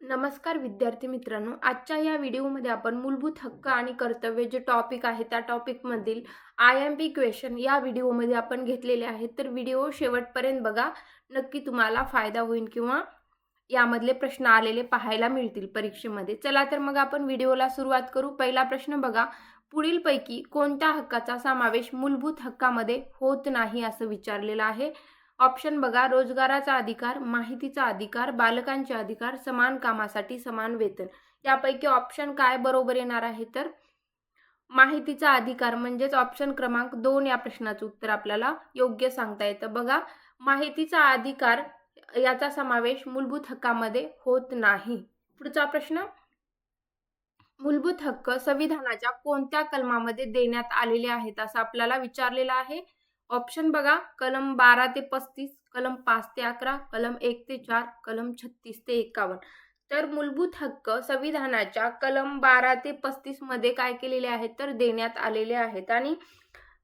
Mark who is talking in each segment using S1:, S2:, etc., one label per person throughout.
S1: नमस्कार विद्यार्थी मित्रांनो, आजच्या या व्हिडिओमध्ये आपण मूलभूत हक्क आणि कर्तव्य जे टॉपिक आहे त्या टॉपिकमधील IMP क्वेश्चन या व्हिडिओमध्ये आपण घेतलेले आहेत. तर व्हिडिओ शेवटपर्यंत बघा, नक्की तुम्हाला फायदा होईल किंवा यामधले प्रश्न आलेले पाहायला मिळतील परीक्षेमध्ये. चला तर मग आपण व्हिडिओला सुरुवात करू. पहिला प्रश्न बघा, पुढीलपैकी कोणत्या हक्काचा समावेश मूलभूत हक्कामध्ये होत नाही असं विचारलेलं आहे. ऑप्शन बघा, रोजगाराचा अधिकार, माहितीचा अधिकार, बालकांचे अधिकार, समान कामासाठी समान वेतन. यापैकी ऑप्शन काय बरोबर येणार आहे? तर माहितीचा अधिकार म्हणजेच ऑप्शन क्रमांक 2 या प्रश्नाचं उत्तर आपल्याला योग्य सांगता येतं. बघा, माहितीचा अधिकार याचा समावेश मूलभूत हक्कामध्ये होत नाही. पुढचा प्रश्न, मूलभूत हक्क संविधानाच्या कोणत्या कलमामध्ये देण्यात आलेले आहेत असं आपल्याला विचारलेलं आहे. ऑप्शन बघा, कलम 12 ते 35, कलम 5 ते 11, कलम 1 ते 4, कलम 36 ते 51. तर मूलभूत हक्क संविधानाच्या कलम 12 ते 35 मध्ये काय केलेले आहेत तर देण्यात आलेले आहेत. आणि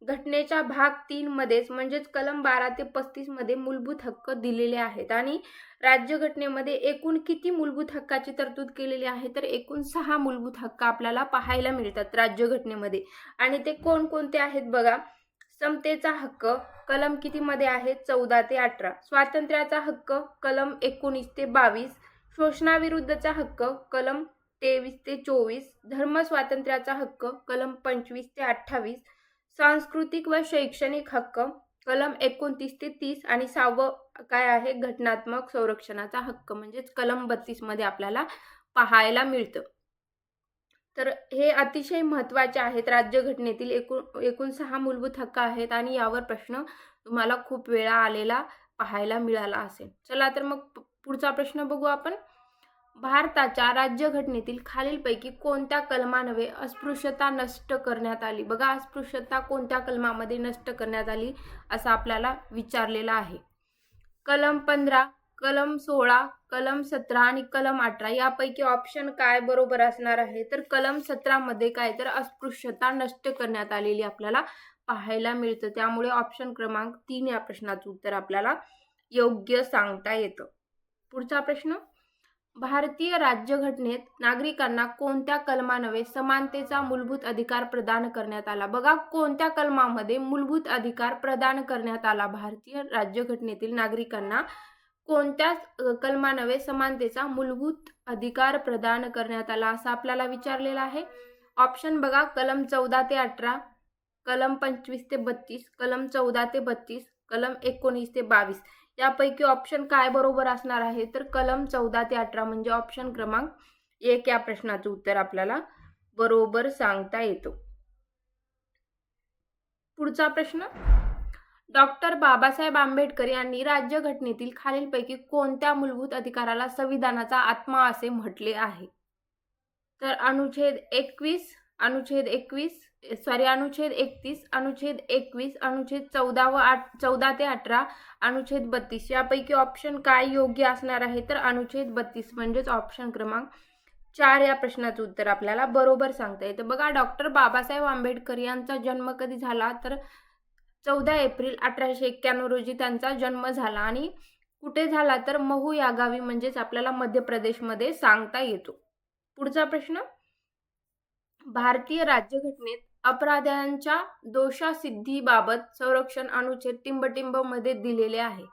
S1: घटनेच्या भाग 3 मध्येच म्हणजेच कलम 12 ते 35 मध्ये मूलभूत हक्क दिलेले आहेत. आणि राज्यघटनेमध्ये एकूण किती मूलभूत हक्काची तरतूद केलेली आहे तर एकूण 6 मूलभूत हक्क आपल्याला पाहायला मिळतात राज्यघटनेमध्ये. आणि ते कोणकोणते आहेत बघा, समतेचा हक्क कलम किती मध्ये आहे 14 ते 18, स्वातंत्र्याचा हक्क कलम 19 ते 22, शोषणाविरुद्धचा हक्क कलम 23 ते 24, धर्म स्वातंत्र्याचा हक्क कलम 25 ते 28, सांस्कृतिक व शैक्षणिक हक्क कलम 29 ते 30 आणि 6वं काय आहे घटनात्मक संरक्षणाचा हक्क म्हणजेच कलम 32 मध्ये आपल्याला पाहायला मिळतं. तर हे अतिशय महत्त्वाचे आहेत. राज्यघटनेतील एकूण 6 मूलभूत हक्क आहेत आणि यावर प्रश्न तुम्हाला खूप वेळा आलेला पाहायला मिळाला असेल. चला तर मग पुढचा प्रश्न बघू आपण. भारताच्या राज्यघटनेतील खालीलपैकी कोणत्या कलमान्वये अस्पृश्यता नष्ट करण्यात आली? बघा, अस्पृश्यता कोणत्या कलमामध्ये नष्ट करण्यात आली असं आपल्याला विचारलेलं आहे. कलम 15, कलम 16, कलम 17 आणि कलम 18 यापैकी ऑप्शन काय बरोबर असणार आहे? तर कलम 17 मध्ये काय तर अस्पृश्यता नष्ट करण्यात आलेली आपल्याला पाहायला मिळतं. त्यामुळे ऑप्शन क्रमांक 3 या प्रश्नाचं उत्तर आपल्याला योग्य सांगता येतं. पुढचा प्रश्न, भारतीय राज्यघटनेत नागरिकांना कोणत्या कलमान्वये समानतेचा मूलभूत अधिकार प्रदान करण्यात आला? बघा, कोणत्या कलमामध्ये मूलभूत अधिकार प्रदान करण्यात आला? भारतीय राज्यघटनेतील नागरिकांना कोणत्या कलमान्वये समानतेचा मूलभूत अधिकार प्रदान करण्यात आला असं आपल्याला विचारलेलं आहे. ऑप्शन बघा, कलम 14 ते 18, कलम 25 ते 32, कलम 14 ते 32, कलम 19 ते 22. यापैकी ऑप्शन काय बरोबर असणार आहे? तर कलम 14 ते 18 म्हणजे ऑप्शन क्रमांक 1 या प्रश्नाचं उत्तर आपल्याला बरोबर सांगता येतो. पुढचा प्रश्न, डॉक्टर बाबासाहेब आंबेडकर यांनी राज्यघटनेतील खालीलपैकी कोणत्या मूलभूत अधिकाराला संविधानाचा आत्मा असे म्हटले आहे? तर अनुच्छेद 31, अनुच्छेद 31, अनुच्छेद 31, अनुच्छेद 21, अनुच्छेद 14 ते 18, अनुच्छेद 32. यापैकी ऑप्शन काय योग्य असणार आहे? तर अनुच्छेद 32 म्हणजेच ऑप्शन क्रमांक 4 या प्रश्नाचं उत्तर आपल्याला बरोबर सांगता येतं. बघा, डॉक्टर बाबासाहेब आंबेडकर यांचा जन्म कधी झाला? तर 14 एप्रिल 1891 रोजी त्यांचा जन्म झाला. आणि कुठे झाला? तर महू या गावी म्हणजेच आपल्याला मध्य प्रदेशमध्ये सांगता येतो. पुढचा प्रश्न, भारतीय राज्यघटनेत अपराध्यांच्या दोषासिद्धीबाबत संरक्षण अनुच्छेद टिंबटिंब मध्ये दिलेले आहे.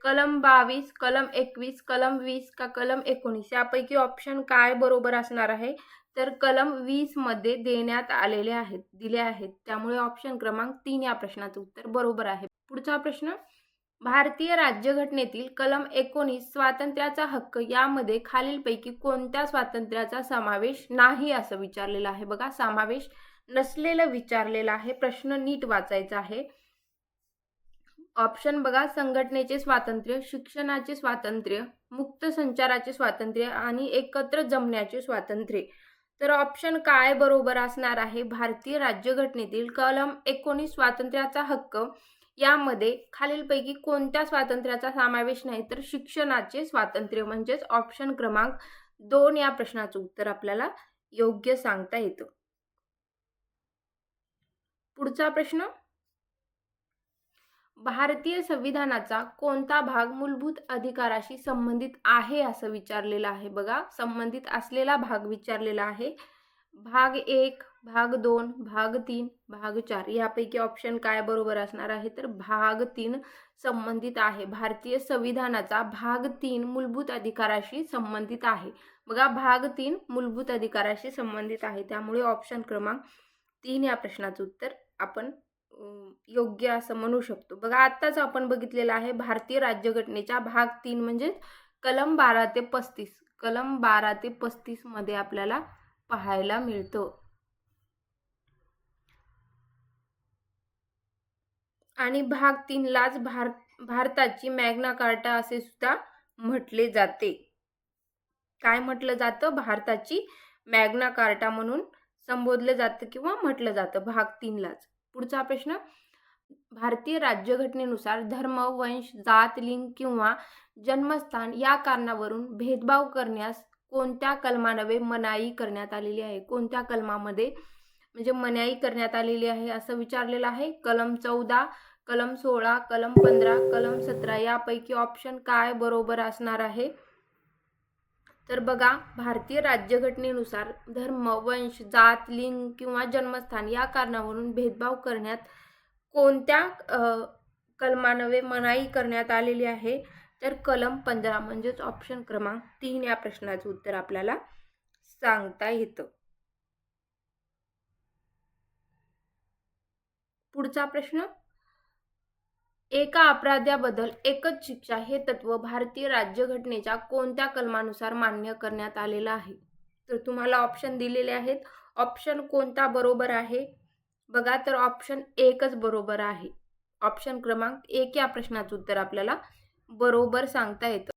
S1: कलम 22, कलम 21, कलम 20 का कलम 19? यापैकी ऑप्शन काय बरोबर असणार आहे? तर कलम 20 मध्ये देण्यात आलेले आहेत, दिले आहेत. त्यामुळे ऑप्शन क्रमांक 3 या प्रश्नाचं उत्तर बरोबर आहे. पुढचा प्रश्न, भारतीय राज्यघटनेतील कलम 19 स्वातंत्र्याचा हक्क यामध्ये खालीलपैकी कोणत्या स्वातंत्र्याचा समावेश नाही असं विचारलेलं आहे? बघा, समावेश नसलेलं विचारलेलं आहे. प्रश्न नीट वाचायचा आहे. ऑप्शन बघा, संघटनेचे स्वातंत्र्य, शिक्षणाचे स्वातंत्र्य, मुक्त संचाराचे स्वातंत्र्य आणि एकत्र जमण्याचे स्वातंत्र्य. तर ऑप्शन काय बरोबर असणार आहे? भारतीय राज्यघटनेतील कलम 19 स्वातंत्र्याचा हक्क यामध्ये खालीलपैकी कोणत्या स्वातंत्र्याचा समावेश नाही? तर शिक्षणाचे स्वातंत्र्य म्हणजेच ऑप्शन क्रमांक 2 या प्रश्नाचं उत्तर आपल्याला योग्य सांगता येतं. पुढचा प्रश्न, भारतीय संविधानाचा कोणता भाग मूलभूत अधिकाराशी संबंधित आहे असं विचारलेलं आहे बघा. संबंधित असलेला भाग विचारलेला आहे. भाग 1, भाग 2, भाग 3, भाग 4 यापैकी ऑप्शन काय बरोबर असणार आहे? तर भाग 3 संबंधित आहे. भारतीय संविधानाचा भाग 3 मूलभूत अधिकाराशी संबंधित आहे. बघा, भाग 3 मूलभूत अधिकाराशी संबंधित आहे. त्यामुळे ऑप्शन क्रमांक 3 या प्रश्नाचं उत्तर आपण योग्य असं म्हणू शकतो. बघा, आत्ताच आपण बघितलेलं आहे भारतीय राज्यघटनेच्या भाग 3 म्हणजे कलम 12 ते 35. कलम 12 ते 35 मध्ये आपल्याला पाहायला मिळतं. आणि भाग 3 लाच भारताची मॅग्ना कार्टा असे सुद्धा म्हटले जाते. काय म्हटलं जातं? भारताची मॅग्ना कार्टा म्हणून संबोधलं जातं किंवा म्हटलं जातं भाग 3 लाच. पुढचा प्रश्न, भारतीय राज्यघटनेनुसार धर्म, वंश, जात, लिंग किंवा जन्मस्थान या कारणावरून भेदभाव करण्यास कोणत्या कलमान्वये मनाई करण्यात आलेली आहे? कोणत्या कलमामध्ये म्हणजे मनाई करण्यात आलेली आहे असं विचारलेलं आहे? कलम 14, कलम 16, कलम 15, कलम 17 यापैकी ऑप्शन काय बरोबर असणार आहे? तर बघा, भारतीय राज्यघटनेनुसार धर्म, वंश, जात, लिंग किंवा जन्मस्थान या कारणावरून भेदभाव करण्यात कोणत्या कलमान्वये मनाई करण्यात आलेली आहे? तर कलम 15 म्हणजेच ऑप्शन क्रमांक 3 या प्रश्नाचं उत्तर आपल्याला सांगता येतं. पुढचा प्रश्न, एका अपराध्याबद्दल एकच शिक्षा हे तत्व भारतीय राज्यघटनेच्या कोणत्या कलमानुसार मान्य करण्यात आलेलं आहे? तर तुम्हाला ऑप्शन दिलेले आहेत. ऑप्शन कोणता बरोबर आहे? बघा, तर ऑप्शन 1च बरोबर आहे. ऑप्शन क्रमांक 1 या प्रश्नाचं उत्तर आपल्याला बरोबर सांगता येतं.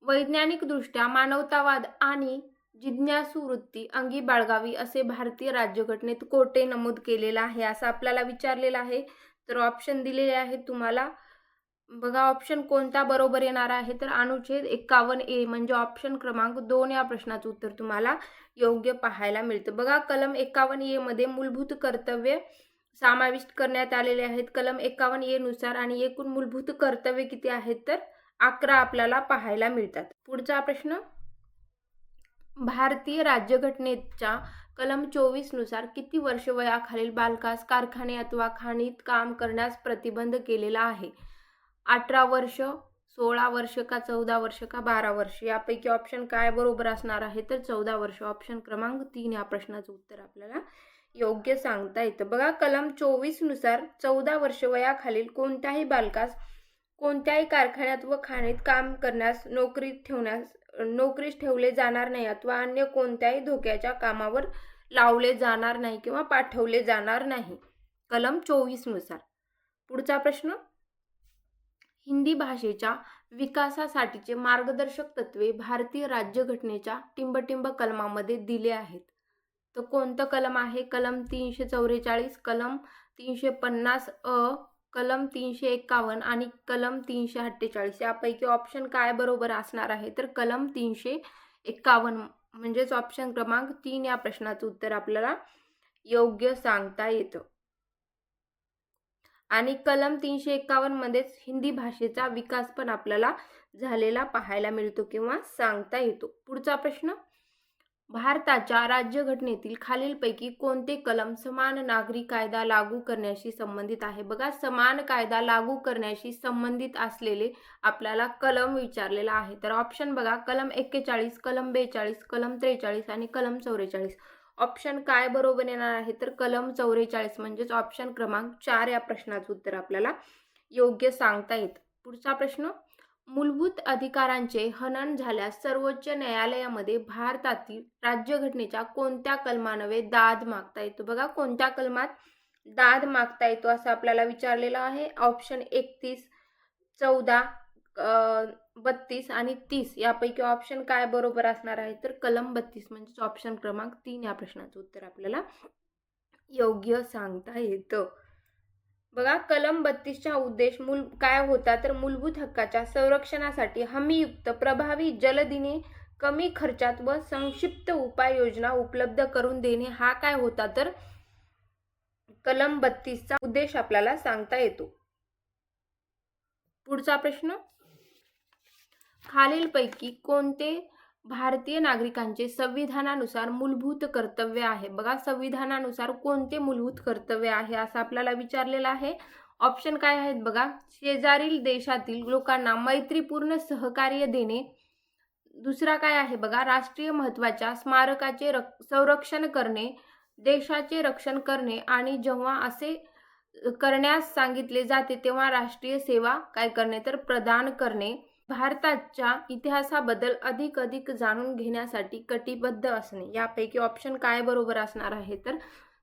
S1: वैज्ञानिकदृष्ट्या मानवतावाद आणि जिज्ञासू वृत्ती अंगी बाळगावी असे भारतीय राज्यघटनेत कोठे नमूद केलेलं आहे असं आपल्याला विचारलेलं आहे. तर ऑप्शन दिलेले आहेत तुम्हाला. बघा, ऑप्शन कोणता बरोबर येणार आहे? तर अनुच्छेद 51A म्हणजे ऑप्शन क्रमांक 2 या प्रश्नाचं उत्तर तुम्हाला योग्य पाहायला मिळतं. बघा, कलम 51A मध्ये मूलभूत कर्तव्य समाविष्ट करण्यात आलेले आहेत कलम 51A नुसार. आणि एकूण मूलभूत कर्तव्य किती आहेत? तर 11 आपल्याला पाहायला मिळतात. पुढचा प्रश्न, भारतीय राज्यघटनेच्या कलम 24 नुसार किती वर्ष वयाखालील बालकास कारखाने अथवा खाणीत काम करण्यास प्रतिबंध केलेला आहे? 18 वर्ष, 16 वर्ष का 14 वर्ष का 12 वर्ष यापैकी ऑप्शन काय बरोबर असणार आहे? तर 14 वर्ष. ऑप्शन क्रमांक 3 या प्रश्नाचं उत्तर आपल्याला योग्य सांगता येतं. बघा, कलम 24 नुसार 14 वर्ष वयाखालील कोणत्याही बालकास कोणत्याही कारखान्यात व खाणीत काम करण्यास नोकरीस ठेवले जाणार नाही अथवा अन्य कोणत्याही धोक्याच्या कामावर लावले जाणार नाही किंवा पाठवले जाणार नाही, कलम 24 नुसार. पुढचा प्रश्न, हिंदी भाषेच्या विकासासाठीचे मार्गदर्शक तत्वे भारतीय राज्यघटनेच्या टिंबटिंब कलमामध्ये दिले आहेत. तर कोणतं कलम आहे? कलम 344, कलम 350 अ, कलम 351 आणि कलम 348 यापैकी ऑप्शन काय बरोबर असणार आहे? तर कलम 351 म्हणजेच ऑप्शन क्रमांक 3 या प्रश्नाचं उत्तर आपल्याला योग्य सांगता येतं. आणि कलम 351 मध्येच हिंदी भाषेचा विकास पण आपल्याला झालेला पाहायला मिळतो किंवा सांगता येतो. पुढचा प्रश्न, भारताच्या राज्यघटनेतील खालीलपैकी कोणते कलम समान नागरी कायदा लागू करण्याशी संबंधित आहे? बघा, समान कायदा लागू करण्याशी संबंधित असलेले आपल्याला कलम विचारलेला आहे. तर ऑप्शन बघा, कलम 41, कलम 42, कलम 43 आणि कलम 44. ऑप्शन काय बरोबर येणार आहे? तर कलम 44 म्हणजेच ऑप्शन क्रमांक 4 या प्रश्नाचं उत्तर आपल्याला योग्य सांगता येतं. पुढचा प्रश्न, मूलभूत अधिकारांचे हनन झाल्यास सर्वोच्च न्यायालयामध्ये भारतातील राज्यघटनेच्या कोणत्या कलमान्वये दाद मागता येतो? बघा, कोणत्या कलमात दाद मागता येतो असं आपल्याला विचारलेलं आहे. ऑप्शन 31, 14, 32 आणि 30 यापैकी ऑप्शन काय बरोबर असणार आहे? तर कलम 32 म्हणजेच ऑप्शन क्रमांक 3 या प्रश्नाचं उत्तर आपल्याला योग्य सांगता येतं. बघा, कलम 32चा उद्देश काय होता? तर मूलभूत हक्काच्या संरक्षणासाठी हमीयुक्त, प्रभावी, जलदीने, कमी खर्चात व संक्षिप्त उपाययोजना उपलब्ध करून देणे हा काय होता? तर कलम 32चा उद्देश आपल्याला सांगता येतो. पुढचा प्रश्न, खालीलपैकी कोणते भारतीय नागरिकांचे संविधानानुसार मूलभूत कर्तव्य आहे? बघा, संविधानानुसार कोणते मूलभूत कर्तव्य आहे असं आपल्याला विचारलेलं आहे. ऑप्शन काय आहेत बघा, शेजारील देशातील लोकांना मैत्रीपूर्ण सहकार्य देणे. दुसरा काय आहे बघा, राष्ट्रीय महत्त्वाच्या स्मारकाचे संरक्षण करणे, देशाचे रक्षण करणे आणि जेव्हा असे करण्यास सांगितले जाते तेव्हा राष्ट्रीय सेवा काय करणे तर प्रदान करणे. भारताच्या इतिहासाबद्दल अधिक जाणून घेण्यासाठी कटिबद्ध असणे. यापैकी ऑप्शन काय बरोबर असणार आहे तर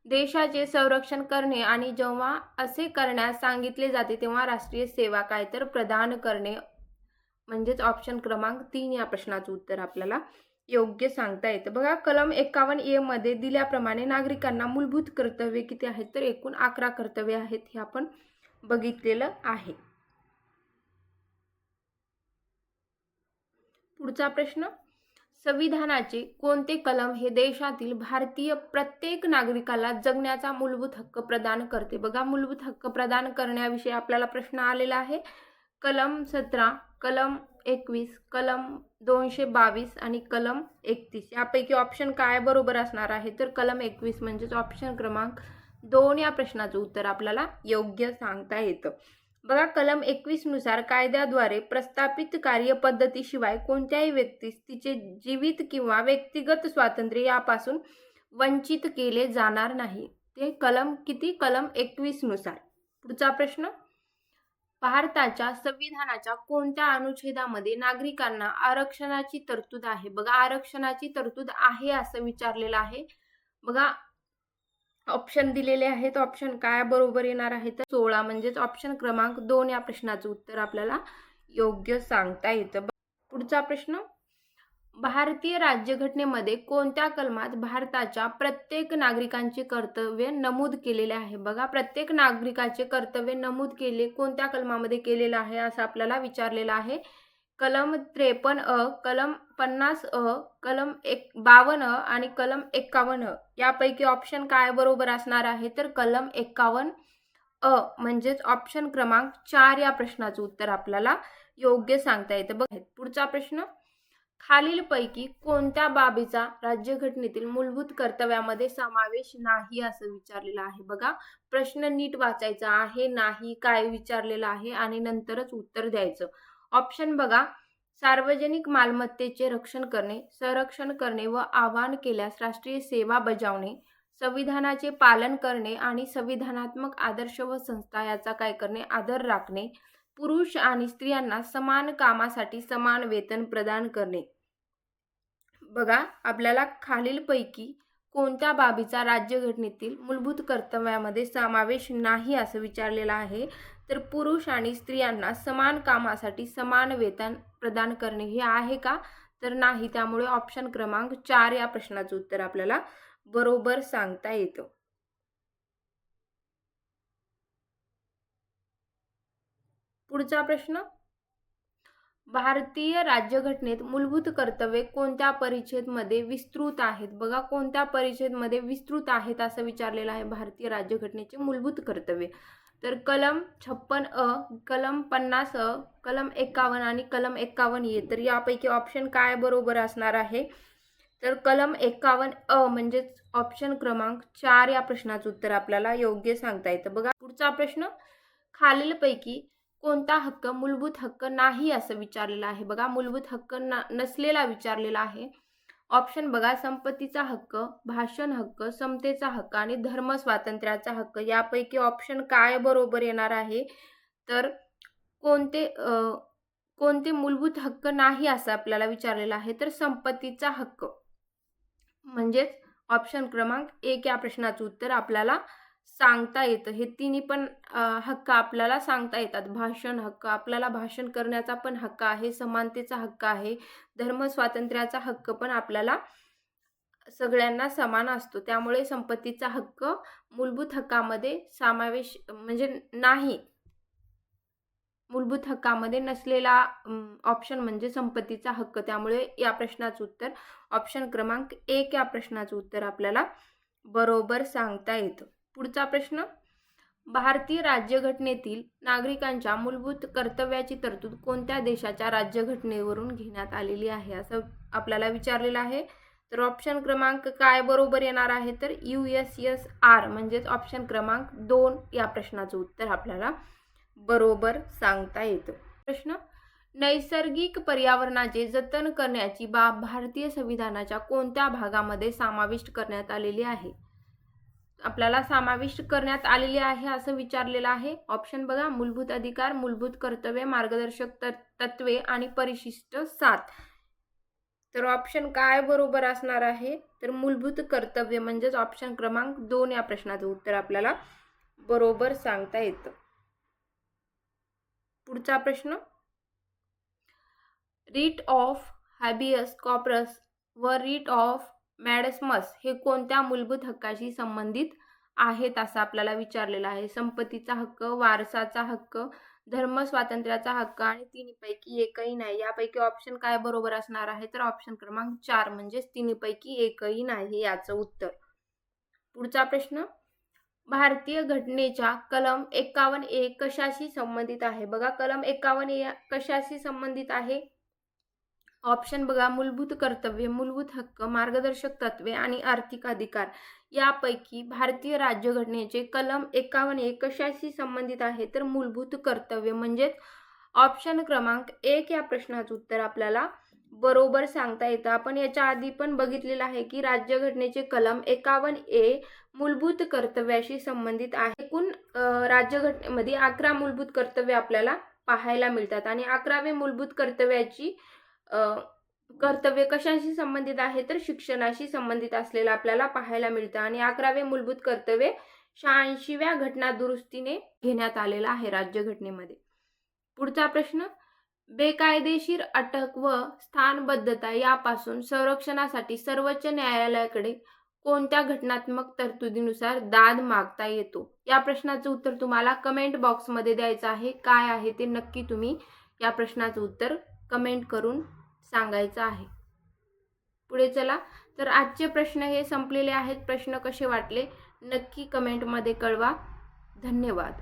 S1: देशाचे संरक्षण करणे आणि जेव्हा असे करण्यास सांगितले जाते तेव्हा राष्ट्रीय सेवा काय तर प्रदान करणे. म्हणजेच ऑप्शन क्रमांक 3 या प्रश्नाचं उत्तर आपल्याला योग्य सांगता येतं. बघा, कलम 51A मध्ये दिल्याप्रमाणे नागरिकांना मूलभूत कर्तव्ये किती आहेत तर एकूण 11 कर्तव्ये आहेत, हे आपण बघितलेलं आहे. पुढचा प्रश्न, संविधानाचे कोणते कलम हे देशातील भारतीय प्रत्येक नागरिकाला जगण्याचा मूलभूत हक्क प्रदान करते? बघा, मूलभूत हक्क प्रदान करण्याविषयी आपल्याला प्रश्न आलेला आहे. कलम 17, कलम 21, कलम 222 आणि कलम 31. यापैकी ऑप्शन काय बरोबर असणार आहे तर कलम 21 म्हणजेच ऑप्शन क्रमांक 2 या प्रश्नाचं उत्तर आपल्याला योग्य सांगता येतं. बघा, कलम 21 नुसार कायद्याद्वारे प्रस्थापित कार्यपद्धतीशिवाय कोणत्याही व्यक्तीस तिचे जीवित किंवा व्यक्तिगत स्वातंत्र्य यापासून वंचित केले जाणार नाही. ते कलम किती? कलम 21 नुसार. पुढचा प्रश्न, भारताच्या संविधानाच्या कोणत्या अनुच्छेदामध्ये नागरिकांना आरक्षणाची तरतूद आहे? बघा, आरक्षणाची तरतूद आहे असं विचारलेलं आहे. बघा, ऑप्शन दिलेले आहेत. ऑप्शन काय बरोबर येणार आहे तर 16 म्हणजेच ऑप्शन क्रमांक 2 या प्रश्नाचं उत्तर आपल्याला योग्य सांगता येतं. पुढचा प्रश्न, भारतीय राज्यघटनेमध्ये कोणत्या कलमात भारताच्या प्रत्येक नागरिकांचे कर्तव्य नमूद केलेले आहे? बघा, प्रत्येक नागरिकाचे कर्तव्य नमूद केले कोणत्या कलमामध्ये केलेलं आहे असं आपल्याला विचारलेलं आहे. कलम 53A, कलम 50A, कलम 52A आणि कलम 51A. यापैकी ऑप्शन काय बरोबर असणार आहे तर कलम 51A म्हणजेच ऑप्शन क्रमांक 4 या प्रश्नाचं उत्तर आपल्याला योग्य सांगता येतं. बघा, पुढचा प्रश्न, खालीलपैकी कोणत्या बाबीचा राज्यघटनेतील मूलभूत कर्तव्यामध्ये समावेश नाही असं विचारलेलं आहे? बघा, प्रश्न नीट वाचायचा आहे, नाही काय विचारलेलं आहे आणि नंतरच उत्तर द्यायचं. ऑप्शन बघा, सार्वजनिक मालमत्तेचे रक्षण करणे, संरक्षण करणे व आवाहन केल्यास राष्ट्रीय सेवा बजावणे, संविधानाचे पालन करणे आणि संविधानात्मक आदर्श व संस्था याचा काय करणे आदर राखणे, पुरुष आणि स्त्रियांना समान कामासाठी समान वेतन प्रदान करणे. बघा, आपल्याला खालीलपैकी कोणत्या बाबीचा राज्यघटनेतील मूलभूत कर्तव्यामध्ये समावेश नाही असं विचारलेलं आहे तर पुरुष आणि स्त्रियांना समान कामासाठी समान वेतन प्रदान करणे हे आहे का तर नाही. त्यामुळे ऑप्शन क्रमांक 4 या प्रश्नाचं उत्तर आपल्याला बरोबर सांगता येतं. पुढचा प्रश्न, भारतीय राज्यघटनेत मूलभूत कर्तव्ये कोणत्या परिच्छेदमध्ये विस्तृत आहेत? बघा, कोणत्या परिच्छेदमध्ये विस्तृत आहेत असं विचारलेलं आहे भारतीय राज्यघटनेचे मूलभूत कर्तव्य तर कलम 56A, कलम 50A, कलम 51 आणि कलम 51A. तर यापैकी ऑप्शन काय बरोबर असणार आहे तर कलम 51A म्हणजेच ऑप्शन क्रमांक 4 या प्रश्नाचं उत्तर आपल्याला योग्य सांगता येतं. बघा, पुढचा प्रश्न, खालीलपैकी कोणता हक्क मूलभूत हक्क नाही असं विचारलेलं आहे? बघा, मूलभूत हक्क नसलेला विचारलेला आहे. ऑप्शन बघा, संपत्तीचा हक्क, भाषण हक्क, समतेचा हक्क आणि धर्म स्वातंत्र्याचा हक्क. यापैकी ऑप्शन काय बरोबर येणार आहे तर कोणते मूलभूत हक्क नाही असं आपल्याला विचारलेलं आहे तर संपत्तीचा हक्क म्हणजेच ऑप्शन क्रमांक 1 या प्रश्नाचं उत्तर आपल्याला सांगता येतं. हे तिन्ही पण हक्क आपल्याला सांगता येतात. भाषण हक्क, आपल्याला भाषण करण्याचा पण हक्क आहे, समानतेचा हक्क आहे, धर्म स्वातंत्र्याचा हक्क पण आपल्याला सगळ्यांना समान असतो. त्यामुळे संपत्तीचा हक्क मूलभूत हक्कामध्ये समावेश म्हणजे नाही, मूलभूत हक्कामध्ये नसलेला ऑप्शन म्हणजे संपत्तीचा हक्क. त्यामुळे या प्रश्नाचं उत्तर ऑप्शन क्रमांक 1 या प्रश्नाचं उत्तर आपल्याला बरोबर सांगता येतं. पुढचा प्रश्न, भारतीय राज्यघटनेतील नागरिकांच्या मूलभूत कर्तव्याची तरतूद कोणत्या देशाच्या राज्यघटनेवरून घेण्यात आलेली आहे असं आपल्याला विचारलेलं आहे. तर ऑप्शन क्रमांक काय बरोबर येणार आहे, तर USSR म्हणजेच ऑप्शन क्रमांक 2 या प्रश्नाचं उत्तर आपल्याला बरोबर सांगता येतं. प्रश्न, नैसर्गिक पर्यावरणाचे जतन करण्याची बाब भारतीय संविधानाच्या कोणत्या भागामध्ये समाविष्ट करण्यात आलेली आहे? आपल्याला समाविष्ट करण्यात आलेली आहे असं विचारलेलं आहे. ऑप्शन बघा, मूलभूत अधिकार, मूलभूत कर्तव्य, मार्गदर्शक तत्त्वे आणि परिशिष्ट 7. तर ऑप्शन काय बरोबर असणार आहे, तर मूलभूत कर्तव्य म्हणजेच ऑप्शन क्रमांक 2 या प्रश्नाचं उत्तर आपल्याला बरोबर सांगता येतं. पुढचा प्रश्न, रीट ऑफ हॅबियस कॉर्पस व रीट ऑफ मॅडसमस हे कोणत्या मूलभूत हक्काशी संबंधित आहेत असं आपल्याला विचारलेलं आहे. संपत्तीचा हक्क, वारसाचा हक्क, धर्म स्वातंत्र्याचा हक्क आणि तिन्हीपैकी एकही नाही. यापैकी ऑप्शन काय बरोबर असणार आहे, तर ऑप्शन क्रमांक 4 म्हणजेच तिन्हीपैकी एकही नाही याचं उत्तर. पुढचा प्रश्न, भारतीय घटनेच्या कलम 51A कशाशी संबंधित आहे? बघा, कलम 51A कशाशी संबंधित आहे? ऑप्शन बघा, मूलभूत कर्तव्य, मूलभूत हक्क, मार्गदर्शक तत्त्वे आणि आर्थिक अधिकार. यापैकी भारतीय राज्यघटनेचे कलम 51A कशाशी संबंधित आहे, तर मूलभूत कर्तव्य म्हणजेच ऑप्शन क्रमांक 1 या प्रश्नाचं उत्तर आपल्याला बरोबर सांगता येतं. आपण याच्या आधी पण बघितलेलं आहे की राज्यघटनेचे कलम 51A मूलभूत कर्तव्याशी संबंधित आहे. एकूण राज्यघटनेमध्ये 11 मूलभूत कर्तव्य आपल्याला पाहायला मिळतात आणि 11वे मूलभूत कर्तव्य कशाशी संबंधित आहे, तर शिक्षणाशी संबंधित असलेलं आपल्याला पाहायला मिळतं आणि 11वे मूलभूत कर्तव्य 86व्या घटना दुरुस्तीने घेण्यात आलेलं आहे राज्यघटनेमध्ये. पुढचा प्रश्न, बेकायदेशीर अटक व स्थानबद्धता यापासून संरक्षणासाठी सर्वोच्च न्यायालयाकडे कोणत्या घटनात्मक तरतुदीनुसार दाद मागता येतो? या प्रश्नाचं उत्तर तुम्हाला कमेंट बॉक्समध्ये द्यायचं आहे. काय आहे ते नक्की तुम्ही या प्रश्नाचं उत्तर कमेंट करून सांगायचं आहे. पुढे चला, तर आजचे प्रश्न हे संपलेले आहेत. प्रश्न कसे वाटले नक्की कमेंटमध्ये कळवा. धन्यवाद.